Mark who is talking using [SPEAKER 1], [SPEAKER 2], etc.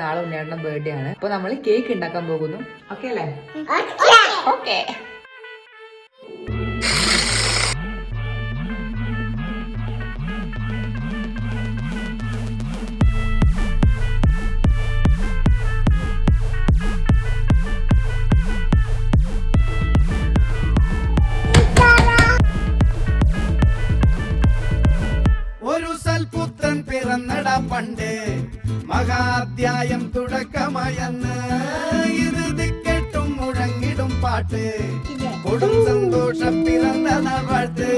[SPEAKER 1] നാളെ ഉണ്ണിയേട്ടന്റെ ബർത്ത്ഡേ ആണ്. അപ്പൊ നമ്മൾ കേക്ക് ഉണ്ടാക്കാൻ പോകുന്നു. ഓക്കെ അല്ലേ? ഓക്കെ.
[SPEAKER 2] ഒരു സൽപുത്രൻ പിറന്നടാ പണ്ട്, മഹാധ്യായം തുടക്കമയന്ന്. ഇത് ദിക്കെട്ടും മുഴങ്ങിടും പാട്ട്, കൊടും സന്തോഷം പിറന്ന നാൾ വാഴ്ത്ത്.